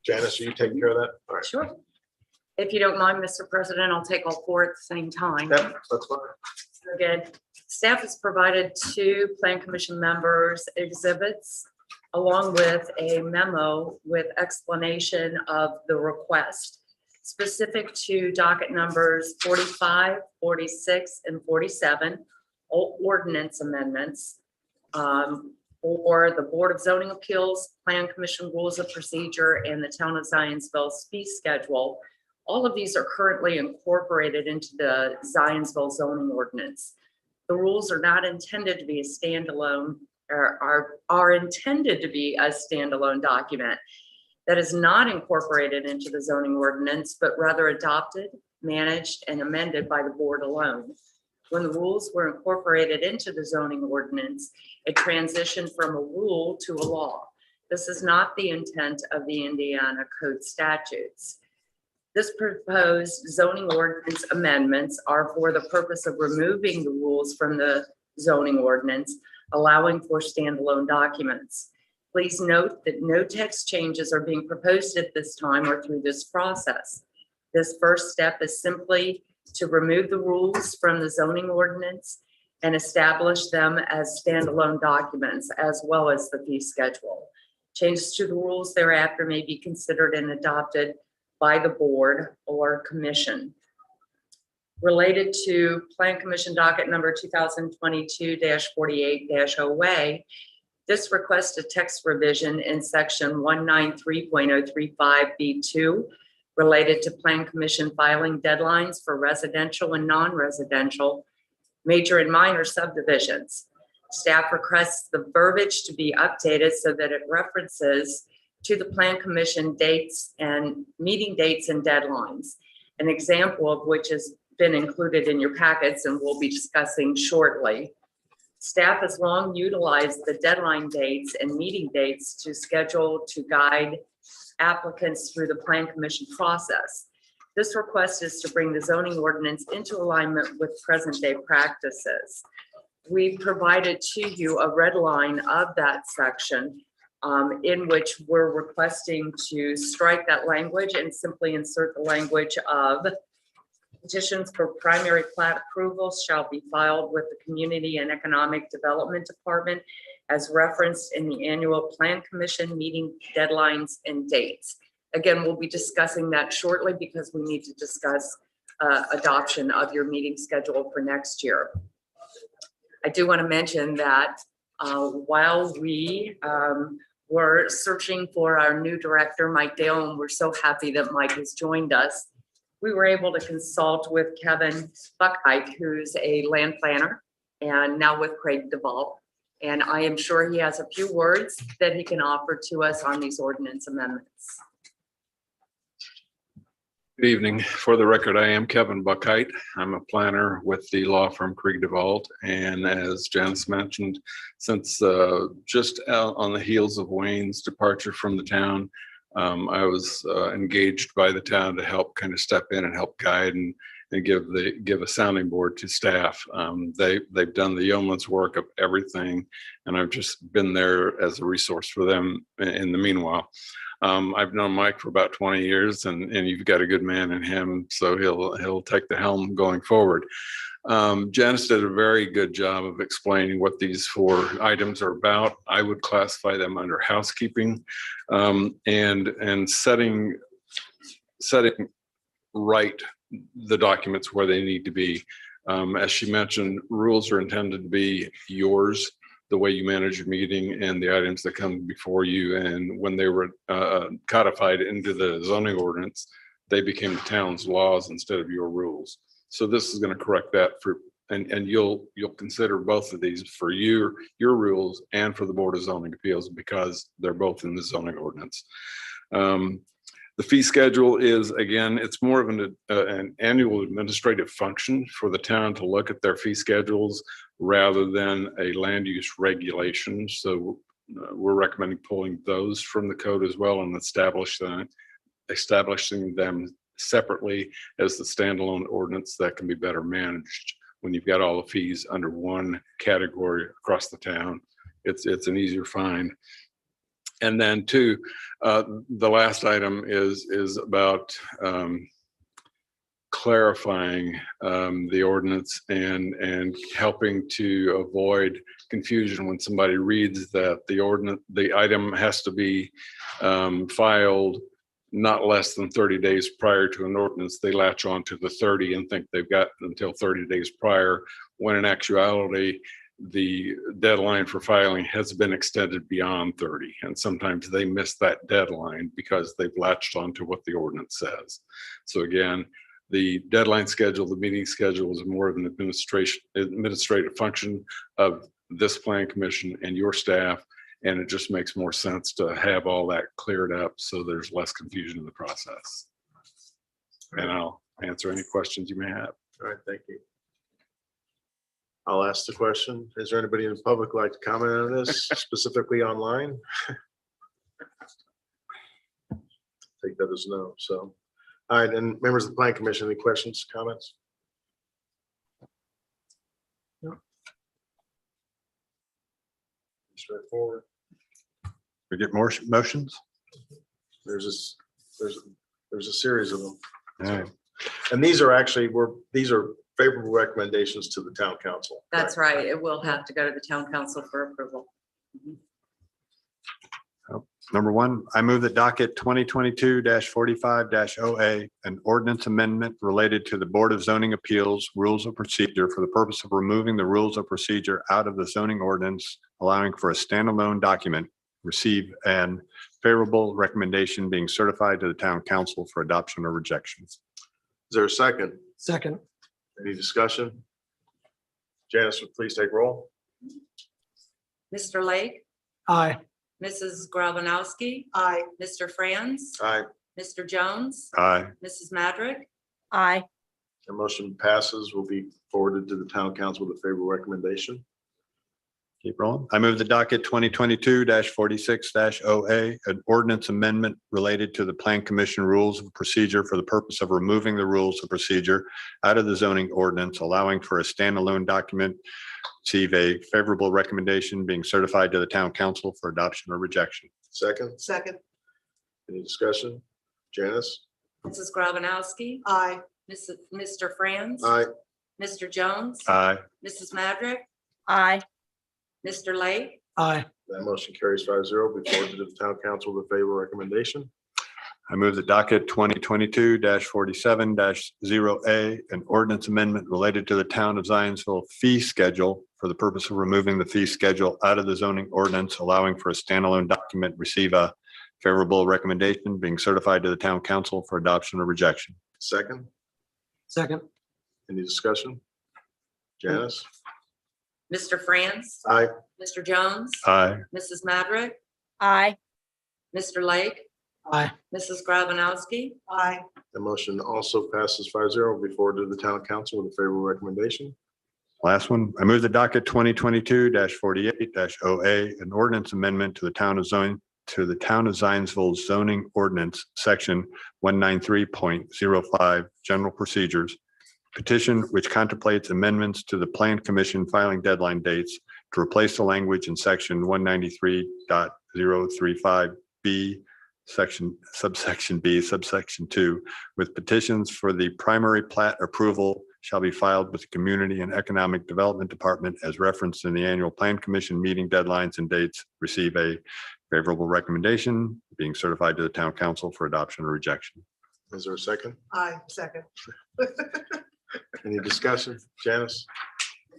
Janice, are you taking care of that? All right. Sure. If you don't mind, Mr. President, I'll take all four at the same time. Yep, that's fine. Very good. Staff has provided 2 Plan Commission members exhibits along with a memo with explanation of the request specific to docket numbers 45, 46, and 47, all ordinance amendments for the Board of Zoning Appeals, Plan Commission rules of procedure, and the Town of Zionsville's fee schedule. All of these are currently incorporated into the Zionsville zoning ordinance. The rules are not intended to be a standalone, or are intended to be a standalone document that is not incorporated into the zoning ordinance, but rather adopted, managed, and amended by the board alone. When the rules were incorporated into the zoning ordinance, it transitioned from a rule to a law. This is not the intent of the Indiana Code statutes. This proposed zoning ordinance amendments are for the purpose of removing the rules from the zoning ordinance, allowing for standalone documents. Please note that no text changes are being proposed at this time or through this process. This first step is simply to remove the rules from the zoning ordinance and establish them as standalone documents, as well as the fee schedule. Changes to the rules thereafter may be considered and adopted by the board or commission. Related to Plan Commission docket number 2022-48-OA, this requests a text revision in section 193.035B2 related to Plan Commission filing deadlines for residential and non-residential, major and minor subdivisions. Staff requests the verbiage to be updated so that it references to the Plan Commission dates and meeting dates and deadlines, an example of which has been included in your packets and we'll be discussing shortly. Staff has long utilized the deadline dates and meeting dates to schedule to guide applicants through the Plan Commission process. This request is to bring the zoning ordinance into alignment with present day practices. We provided to you a red line of that section in which we're requesting to strike that language and simply insert the language of petitions for primary plat approvals shall be filed with the Community and Economic Development Department as referenced in the annual Plan Commission meeting deadlines and dates. Again, we'll be discussing that shortly because we need to discuss adoption of your meeting schedule for next year. I do want to mention that while we were searching for our new director, Mike Dale, and we're so happy that Mike has joined us, we were able to consult with Kevin Buckheit, who's a land planner and now with Craig Duvall. And I am sure he has a few words that he can offer to us on these ordinance amendments. Good evening. For the record, I am Kevin Buckheit. I'm a planner with the law firm Krieg DeVault. And as Janice mentioned, since just out on the heels of Wayne's departure from the town, I was engaged by the town to help kind of step in and help guide and give a sounding board to staff. They've done the yeoman's work of everything, and I've just been there as a resource for them in the meanwhile. I've known Mike for about 20 years and you've got a good man in him, so he'll take the helm going forward. Janice did a very good job of explaining what these 4 items are about. I would classify them under housekeeping, and setting right the documents where they need to be. As she mentioned, rules are intended to be yours, the way you manage your meeting and the items that come before you. And when they were codified into the zoning ordinance, they became the town's laws instead of your rules. So this is going to correct that and you'll consider both of these for your rules and for the Board of Zoning Appeals, because they're both in the zoning ordinance. The fee schedule is, again, it's more of an annual administrative function for the town to look at their fee schedules rather than a land use regulation. So we're recommending pulling those from the code as well and establishing them separately as the standalone ordinance that can be better managed. When you've got all the fees under one category across the town, it's an easier find. And then 2, the last item is about clarifying the ordinance and helping to avoid confusion when somebody reads that the item has to be filed not less than 30 days prior to an ordinance. They latch on to the 30 and think they've got until 30 days prior, when in actuality, the deadline for filing has been extended beyond 30. And sometimes they miss that deadline because they've latched on to what the ordinance says. So again, the deadline schedule, the meeting schedule is more of an administrative function of this Plan Commission and your staff. And it just makes more sense to have all that cleared up so there's less confusion in the process. And I'll answer any questions you may have. All right, thank you. I'll ask the question. Is there anybody in the public who'd like to comment on this, specifically online? Take that as no. So, all right, and members of the Plan Commission, any questions, comments? No. Straightforward. We get more motions? There's a series of them. All right. And these are actually, these are favorable recommendations to the town council. That's right. It will have to go to the town council for approval. Number 1, I move that docket 2022-45-OA, an ordinance amendment related to the Board of Zoning Appeals rules of procedure for the purpose of removing the rules of procedure out of the zoning ordinance, allowing for a standalone document, receive an favorable recommendation being certified to the town council for adoption or rejection. Is there a second? Second. Any discussion? Janice, would please take roll. Mr. Lake, Aye. Mrs. Grabanowski, Aye. Mr. Franz, Aye. Mr. Jones, Aye. Mrs. Madrick, Aye. The motion passes, will be forwarded to the town council with a favorable recommendation. Keep rolling. I move the docket 2022-46-OA, an ordinance amendment related to the Plan Commission rules of procedure for the purpose of removing the rules of procedure out of the zoning ordinance, allowing for a standalone document, receive a favorable recommendation being certified to the town council for adoption or rejection. Second, Second. any discussion? Janice? Mrs. Grabanowski, Aye. Mr. Franz, Aye. Mr. Jones, Aye. Mrs. Madrick, Aye. Mr. Lake, Aye. That motion carries 5-0, be forwarded to the town council with a favorable recommendation. I move the docket 2022-47-0A, an ordinance amendment related to the town of Zionsville fee schedule for the purpose of removing the fee schedule out of the zoning ordinance, allowing for a standalone document, receive a favorable recommendation being certified to the town council for adoption or rejection. Second, Second. any discussion? Janice? Mr. Franz, Aye. Mr. Jones, Aye. Mrs. Madrick, Aye. Mr. Lake, Aye. Mrs. Grabanowski, Aye. The motion also passes 5-0, will be forwarded to the town council with a favorable recommendation. Last one, I move the docket 2022-48-OA, an ordinance amendment to the town of Zionsville zoning ordinance, section 193.05, general procedures, petition which contemplates amendments to the Plan Commission filing deadline dates to replace the language in section 193.035B subsection B, subsection 2, with petitions for the primary plat approval shall be filed with the Community and Economic Development Department as referenced in the annual Plan Commission meeting deadlines and dates. Receive a favorable recommendation being certified to the town council for adoption or rejection. Is there a second? Aye, second. Any discussion? Janice?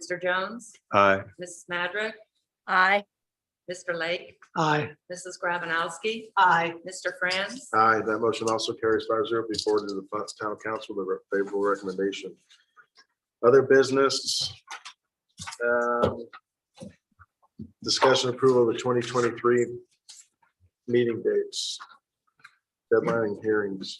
Mr. Jones, Aye. Mrs. Madrick, aye, Mr. Lake, Aye. Mrs. Grabanowski, Aye. Mr. Franz. Aye, that motion also carries 5-0. Be forwarded to the town council with a favorable recommendation. Other business. Discussion approval of the 2023 meeting dates. Deadline and hearings.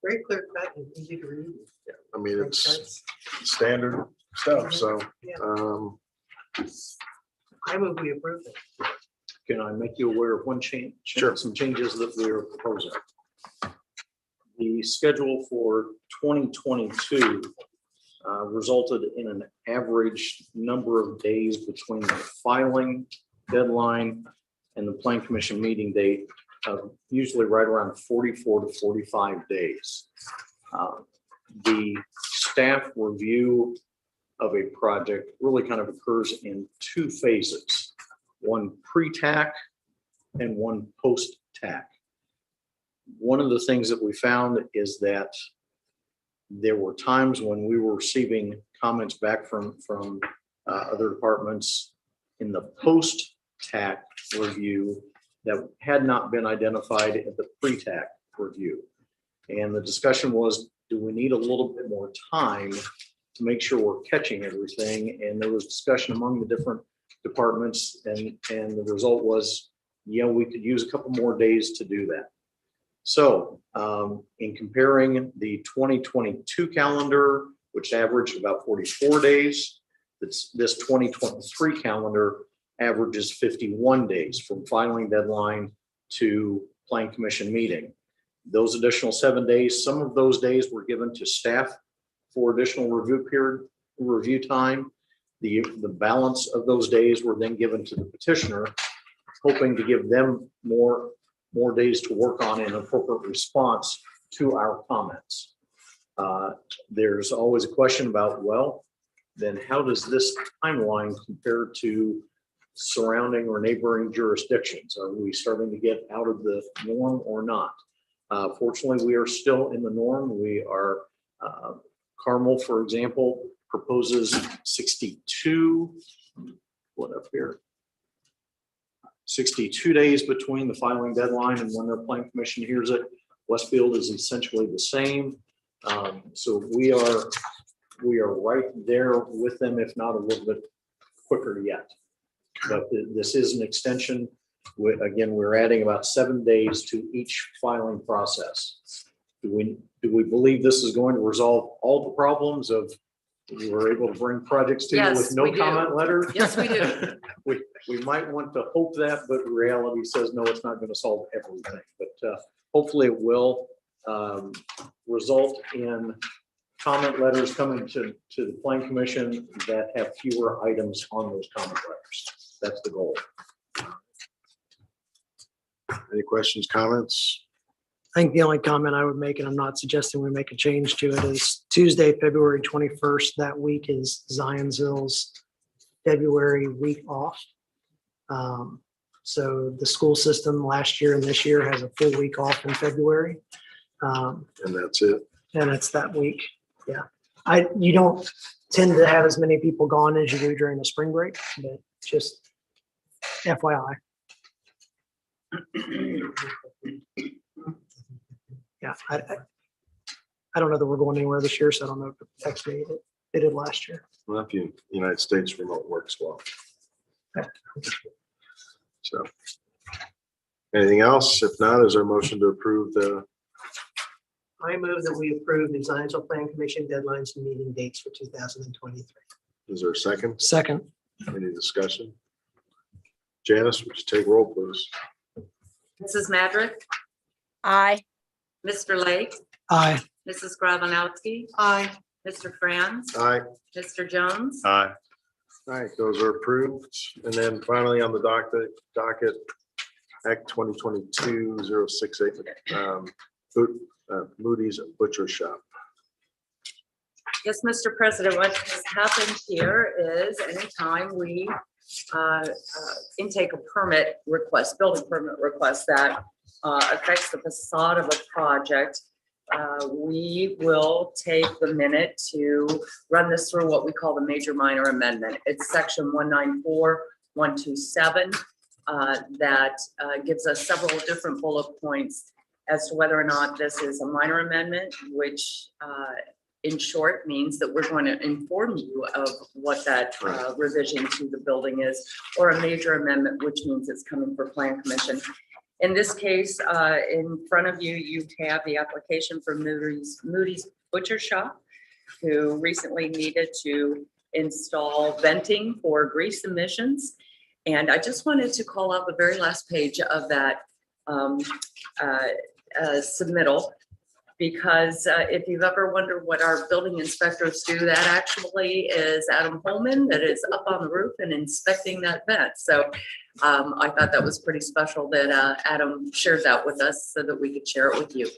Very clear cut and easy to read. I mean, Makes it's sense. standard stuff, so. Yeah. um, I move we approve it. Can I make you aware of one change? Sure. Some changes that we are proposing. The schedule for 2022 resulted in an average number of days between the filing deadline and the Plan Commission meeting date of usually right around 44 to 45 days. The staff review of a project really kind of occurs in two phases, one pre-TAC and one post-TAC. One of the things that we found is that there were times when we were receiving comments back from other departments in the post-TAC review that had not been identified at the pre-TAC review. And the discussion was, do we need a little bit more time to make sure we're catching everything? And there was discussion among the different departments, and the result was, yeah, we could use a couple more days to do that. So in comparing the 2022 calendar, which averaged about 44 days, this 2023 calendar averages 51 days from filing deadline to Plan Commission meeting. Those additional 7 days, some of those days were given to staff for additional review time. The balance of those days were then given to the petitioner, hoping to give them more days to work on an appropriate response to our comments. There's always a question about, well, then how does this timeline compare to surrounding or neighboring jurisdictions? Are we starting to get out of the norm or not? Fortunately, we are still in the norm. We are, Carmel, for example, proposes 62, what up here? 62 days between the filing deadline and when their Plan Commission hears it. Westfield is essentially the same. So we are right there with them, if not a little bit quicker yet. But this is an extension. Again, we're adding about 7 days to each filing process. Do we believe this is going to resolve all the problems of we were able to bring projects to you Yes, with no we do. comment letter? Yes, we do. We might want to hope that, but reality says, no, it's not going to solve everything. But hopefully it will result in comment letters coming to the Plan Commission that have fewer items on those comment letters. That's the goal. Any questions, comments? I think the only comment I would make, and I'm not suggesting we make a change to it, is Tuesday, February 21st. That week is Zionsville's February week off. So the school system last year and this year has a full week off in February. And that's it. And it's that week. Yeah. You don't tend to have as many people gone as you do during the spring break, but just FYI. Yeah, I don't know that we're going anywhere this year, so I don't know if it affects me. It did last year. Well, if you, United States remote works well. So. Anything else? If not, is there a motion to approve the, I move that we approve the Zionsville Plan Commission deadlines and meeting dates for 2023. is there a second? Second. Any discussion? Janice, would you take roll, please? Mrs. Madrick, aye, Mr. Lake, Aye. Mrs. Grabanowski, Aye. Mr. Franz, Aye. Mr. Jones. Aye. All right, those are approved. And then finally on the docket, Act 2022-068, Moody's Butcher Shop. Yes, Mr. President, what has happened here is anytime we intake a permit request, building permit request that affects the facade of a project, we will take the minute to run this through what we call the major minor amendment. It's section 194127 that gives us several different bullet points as to whether or not this is a minor amendment, which in short means that we're going to inform you of what that revision to the building is, or a major amendment, which means it's coming for plan commission. In this case, in front of you, you have the application for Moody's Butcher Shop, who recently needed to install venting for grease emissions. And I just wanted to call out the very last page of that submittal, because if you've ever wondered what our building inspectors do, that actually is Adam Holman that is up on the roof and inspecting that vent. So I thought that was pretty special that Adam shared that with us so that we could share it with you.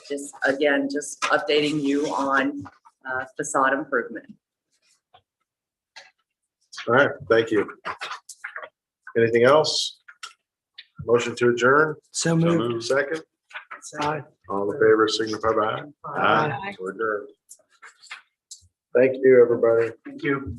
Just updating you on facade improvement. All right, thank you. Anything else? Motion to adjourn? So moved. Second? Aye. All in favor, signify by aye. Aye. We're adjourned. Thank you, everybody. Thank you.